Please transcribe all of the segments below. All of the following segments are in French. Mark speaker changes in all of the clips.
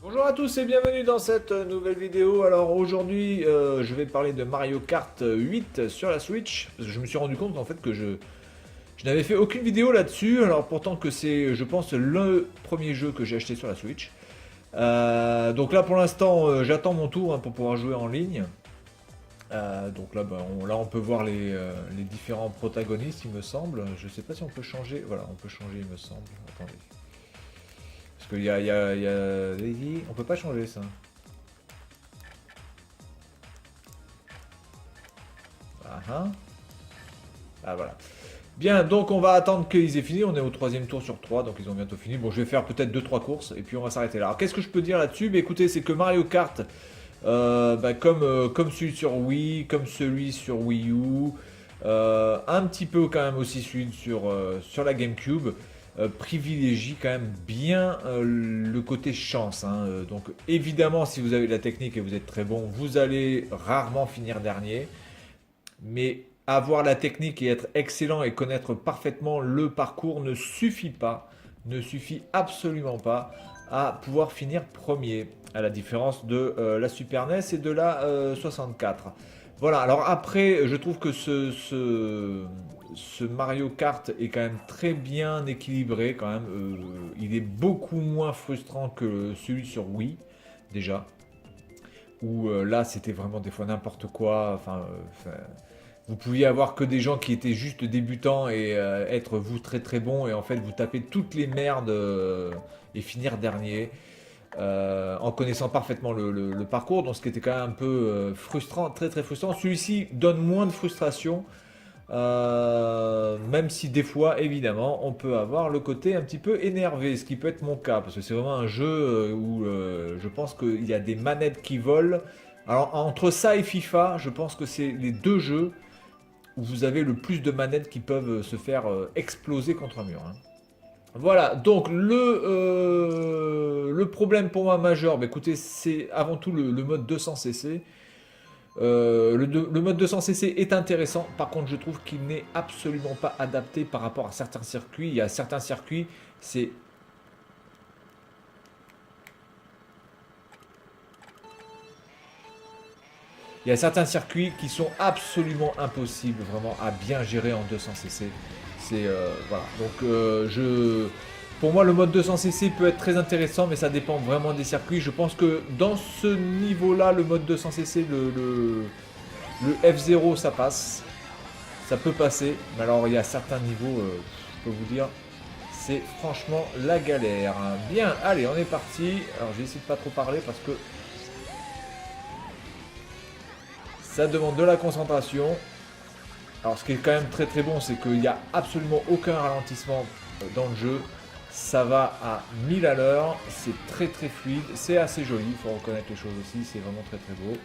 Speaker 1: Bonjour à tous et bienvenue dans cette nouvelle vidéo. Alors aujourd'hui, je vais parler de Mario Kart 8 sur la Switch. Parce que je me suis rendu compte en fait que je n'avais fait aucune vidéo là-dessus. Alors pourtant que c'est, je pense, le premier jeu que j'ai acheté sur la Switch. Donc là pour l'instant, j'attends mon tour pour pouvoir jouer en ligne. Donc là, on peut voir les différents protagonistes, il me semble. Je sais pas si on peut changer. Voilà, on peut changer, il me semble. Attendez. Parce on peut pas changer ça. Ah voilà. Bien, donc on va attendre qu'ils aient fini. On est au troisième tour sur 3, donc ils ont bientôt fini. Bon, je vais faire peut-être deux trois courses et puis on va s'arrêter là. Alors qu'est-ce que je peux dire là-dessus? Écoutez, c'est que Mario Kart, comme celui sur Wii, comme celui sur Wii U, un petit peu quand même aussi celui sur la GameCube, privilégie quand même bien le côté chance, hein. Donc évidemment, si vous avez de la technique et vous êtes très bon, vous allez rarement finir dernier. Mais avoir la technique et être excellent et connaître parfaitement le parcours ne suffit pas, ne suffit absolument pas à pouvoir finir premier, à la différence de la Super NES et de la 64. Voilà, alors après, je trouve que ce Mario Kart est quand même très bien équilibré quand même. Il est beaucoup moins frustrant que celui sur Wii, déjà. Où là, c'était vraiment des fois n'importe quoi. Vous pouviez avoir que des gens qui étaient juste débutants et être vous très très bon et en fait vous tapez toutes les merdes et finir dernier en connaissant parfaitement le parcours, donc ce qui était quand même un peu frustrant, très très frustrant. Celui-ci donne moins de frustration, même si des fois évidemment on peut avoir le côté un petit peu énervé, ce qui peut être mon cas parce que c'est vraiment un jeu où je pense qu'il y a des manettes qui volent. Alors entre ça et FIFA, je pense que c'est les deux jeux où vous avez le plus de manettes qui peuvent se faire exploser contre un mur, hein. Voilà, donc le problème pour moi majeur, écoutez, c'est avant tout le mode 200cc. Le mode 200cc est intéressant, par contre je trouve qu'il n'est absolument pas adapté par rapport à certains circuits. Il y a certains circuits, c'est... Il y a certains circuits qui sont absolument impossibles vraiment à bien gérer en 200cc. C'est voilà. Donc pour moi le mode 200cc peut être très intéressant, mais ça dépend vraiment des circuits. Je pense que dans ce niveau-là, le mode 200cc, le F0, ça passe, ça peut passer. Mais alors il y a certains niveaux, je peux vous dire, c'est franchement la galère. Bien, allez, on est parti. Alors je vais essayer de pas trop parler parce que ça demande de la concentration. Alors ce qui est quand même très très bon, c'est qu'il n'y a absolument aucun ralentissement dans le jeu. Ça va à 1000 à l'heure, c'est très très fluide, c'est assez joli, il faut reconnaître les choses aussi, c'est vraiment très très beau.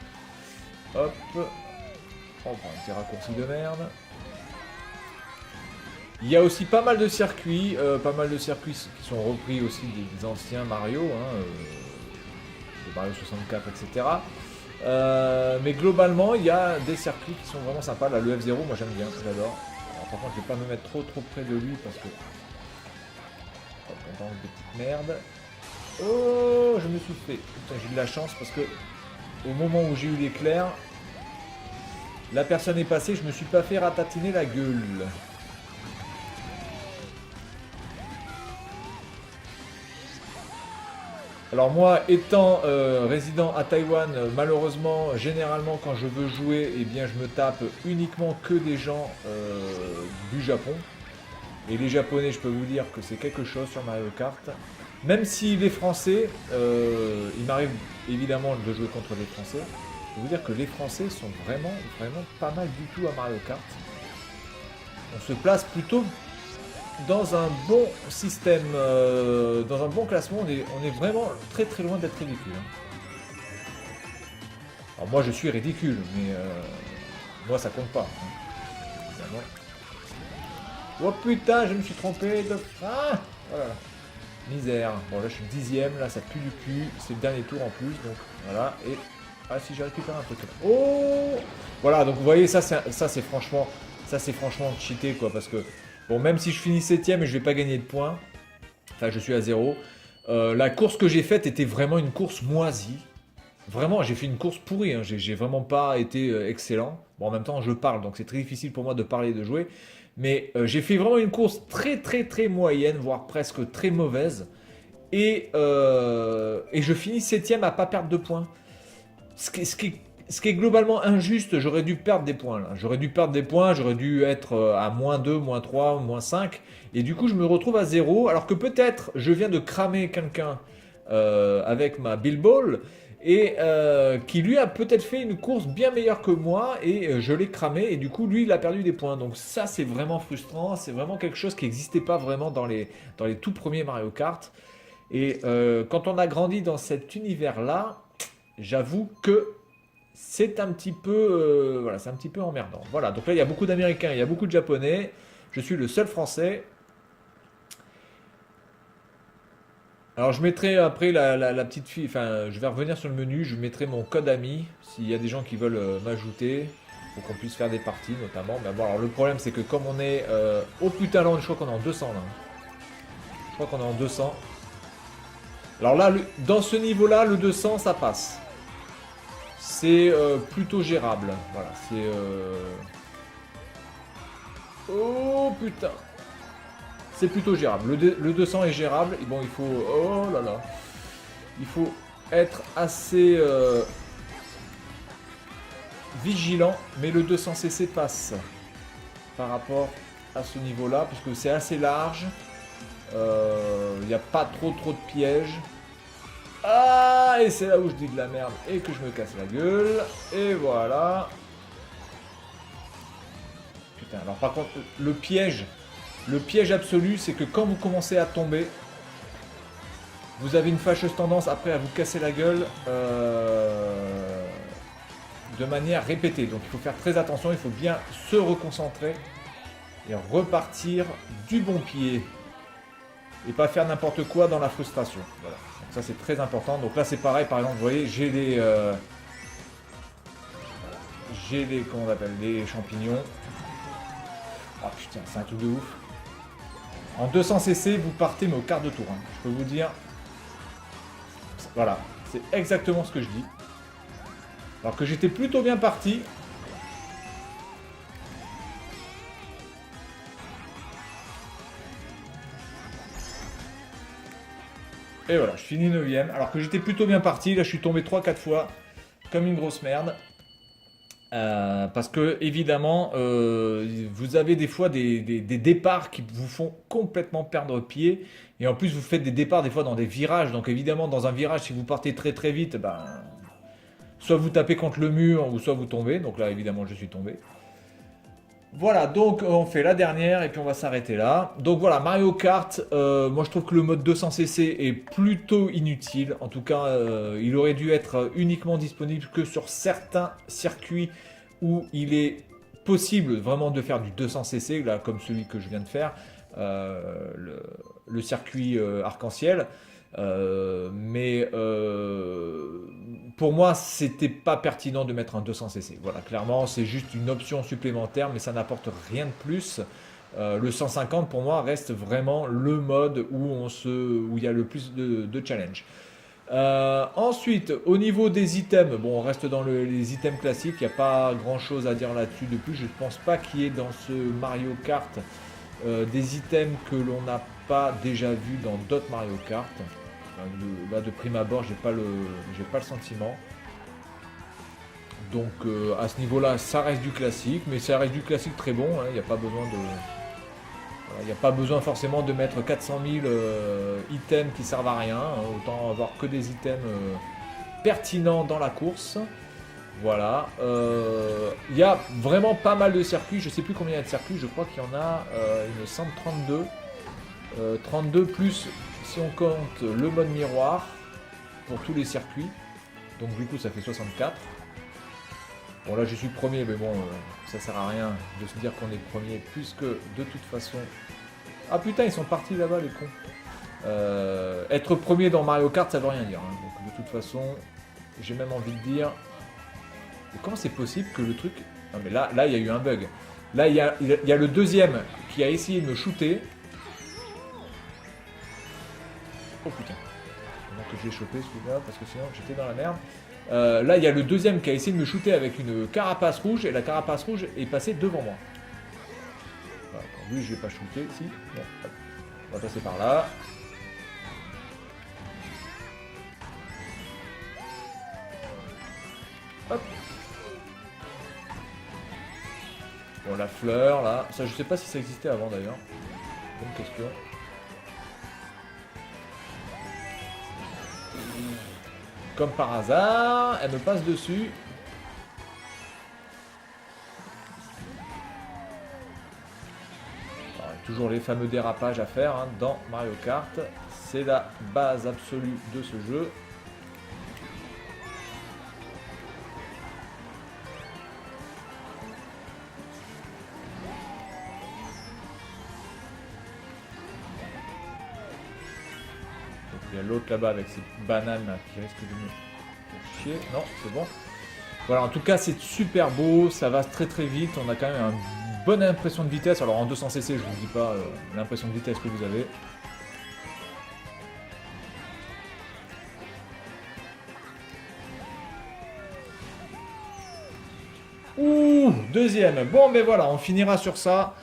Speaker 1: Hop, on prend un petit raccourci de merde. Il y a aussi pas mal de circuits qui sont repris aussi des anciens Mario, hein, de Mario 64, etc. Mais globalement, il y a des circuits qui sont vraiment sympas. Là, le F0, moi j'aime bien, j'adore. Par contre, je vais pas me mettre trop près de lui parce que... Hop, on enlève des petites merdes. Oh, je me suis fait. Putain, j'ai eu de la chance parce que au moment où j'ai eu l'éclair, la personne est passée, je me suis pas fait ratatiner la gueule. Alors moi, étant résident à Taïwan, malheureusement, généralement quand je veux jouer, eh bien je me tape uniquement que des gens du Japon. Et les Japonais, je peux vous dire que c'est quelque chose sur Mario Kart. Même si les Français, il m'arrive évidemment de jouer contre les Français. Je peux vous dire que les Français sont vraiment, vraiment pas mal du tout à Mario Kart. On se place plutôt dans un bon système, dans un bon classement, on est vraiment très très loin d'être ridicule, hein. Alors moi je suis ridicule, mais moi ça compte pas, hein. Oh putain, je me suis trompé de... Ah voilà. Misère. Bon là je suis dixième, là ça pue du cul, c'est le dernier tour en plus, donc voilà, et... Ah si j'ai récupéré un truc là. Oh voilà, donc vous voyez, ça c'est franchement cheaté quoi, parce que... Bon, même si je finis 7ème et je vais pas gagner de points, enfin je suis à 0, La course que j'ai faite était vraiment une course moisie. Vraiment, j'ai fait une course pourrie, hein. J'ai vraiment pas été excellent. Bon, en même temps, je parle, donc c'est très difficile pour moi de parler et de jouer. Mais j'ai fait vraiment une course très moyenne, voire presque très mauvaise. Et je finis septième à pas perdre de points. Ce qui est globalement injuste, j'aurais dû perdre des points là. J'aurais dû perdre des points, j'aurais dû être à -2, -3, -5. Et du coup, je me retrouve à 0. Alors que peut-être je viens de cramer quelqu'un avec ma Bill Ball. Et qui lui a peut-être fait une course bien meilleure que moi. Et je l'ai cramé. Et du coup, lui, il a perdu des points. Donc ça, c'est vraiment frustrant. C'est vraiment quelque chose qui n'existait pas vraiment dans les tout premiers Mario Kart. Et quand on a grandi dans cet univers-là, j'avoue que c'est un petit peu, voilà, c'est un petit peu emmerdant. Voilà, donc là il y a beaucoup d'Américains, il y a beaucoup de Japonais. Je suis le seul Français. Alors je mettrai après la petite fille, enfin je vais revenir sur le menu, je mettrai mon code ami s'il y a des gens qui veulent m'ajouter pour qu'on puisse faire des parties notamment. Mais bon, alors le problème c'est que comme on est, oh putain là, je crois qu'on est en 200 là. Je crois qu'on est en 200. Alors là, dans ce niveau-là, le 200 ça passe. C'est plutôt gérable. Voilà, c'est... Oh putain. C'est plutôt gérable. Le 200 est gérable. Et bon, il faut... Oh là là. Il faut être assez vigilant. Mais le 200cc passe par rapport à ce niveau-là. Puisque c'est assez large. Il n'y a pas trop de pièges. Ah, et c'est là où je dis de la merde et que je me casse la gueule. Et voilà. Putain, alors par contre, le piège absolu, c'est que quand vous commencez à tomber, vous avez une fâcheuse tendance après à vous casser la gueule de manière répétée. Donc il faut faire très attention, il faut bien se reconcentrer et repartir du bon pied. Et pas faire n'importe quoi dans la frustration. Voilà. Donc ça c'est très important. Donc là c'est pareil, par exemple, vous voyez, j'ai les comment on appelle, les champignons. Ah putain, c'est un truc de ouf. En 200cc, vous partez mais au quart de tour. Hein. Je peux vous dire. Voilà, c'est exactement ce que je dis. Alors que j'étais plutôt bien parti. Et voilà, je finis 9ème. Alors que j'étais plutôt bien parti. Là, je suis tombé 3-4 fois. Comme une grosse merde. Parce que, évidemment, vous avez des fois des départs qui vous font complètement perdre pied. Et en plus, vous faites des départs des fois dans des virages. Donc, évidemment, dans un virage, si vous partez très vite, ben, soit vous tapez contre le mur, ou soit vous tombez. Donc là, évidemment, je suis tombé. Voilà, donc on fait la dernière et puis on va s'arrêter là. Donc voilà, Mario Kart, moi je trouve que le mode 200cc est plutôt inutile. En tout cas, il aurait dû être uniquement disponible que sur certains circuits où il est possible vraiment de faire du 200cc, là comme celui que je viens de faire, le circuit arc-en-ciel. Mais pour moi, c'était pas pertinent de mettre un 200cc. Voilà, clairement, c'est juste une option supplémentaire, mais ça n'apporte rien de plus. Le 150 pour moi reste vraiment le mode où il y a le plus de challenge. Ensuite, au niveau des items, bon, on reste dans les items classiques, il n'y a pas grand chose à dire là-dessus de plus. Je ne pense pas qu'il y ait dans ce Mario Kart des items que l'on n'a pas déjà vu dans d'autres Mario Kart. Là de prime abord, j'ai pas le sentiment. Donc à ce niveau-là, ça reste du classique, mais ça reste du classique très bon. Il n'y a pas besoin de, il n'y a pas besoin forcément de mettre 400 000 items qui servent à rien. Hein. Autant avoir que des items pertinents dans la course. Voilà. Il y a vraiment pas mal de circuits. Je sais plus combien il y a de circuits. Je crois qu'il y en a, il me semble 32. 32 plus si on compte le mode miroir pour tous les circuits. Donc du coup ça fait 64. Bon là je suis premier mais bon ça sert à rien de se dire qu'on est premier puisque de toute façon... Ah putain ils sont partis là-bas les cons. Être premier dans Mario Kart ça veut rien dire. Hein. Donc de toute façon j'ai même envie de dire... Mais comment c'est possible que le truc... Non mais là il y a eu un bug. Là il y a le deuxième qui a essayé de me shooter. Oh putain. que je l'ai chopé celui-là, parce que sinon j'étais dans la merde. Là, il y a le deuxième qui a essayé de me shooter avec une carapace rouge, et la carapace rouge est passée devant moi. Voilà, lui, je ne l'ai pas shooté, si. Bon, hop. On va passer par là. Hop. Bon, la fleur, là. Ça, je sais pas si ça existait avant, d'ailleurs. Bonne question. Comme par hasard, elle me passe dessus. Alors, toujours les fameux dérapages à faire hein, dans Mario Kart. C'est la base absolue de ce jeu. Il y a l'autre là-bas avec ses bananes là, qui risque de me faire chier. Non, c'est bon. Voilà, en tout cas, c'est super beau. Ça va très très vite. On a quand même une bonne impression de vitesse. Alors en 200cc, je vous dis pas l'impression de vitesse que vous avez. Ouh, deuxième. Bon, mais voilà, on finira sur ça.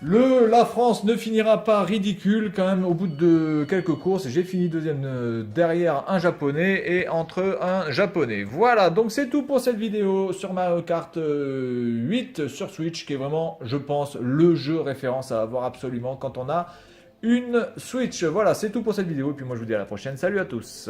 Speaker 1: La France ne finira pas ridicule quand même au bout de quelques courses. J'ai fini deuxième derrière un japonais et entre un japonais. Voilà, donc c'est tout pour cette vidéo sur Mario Kart 8 sur Switch qui est vraiment, je pense, le jeu référence à avoir absolument quand on a une Switch. Voilà, c'est tout pour cette vidéo et puis moi je vous dis à la prochaine. Salut à tous.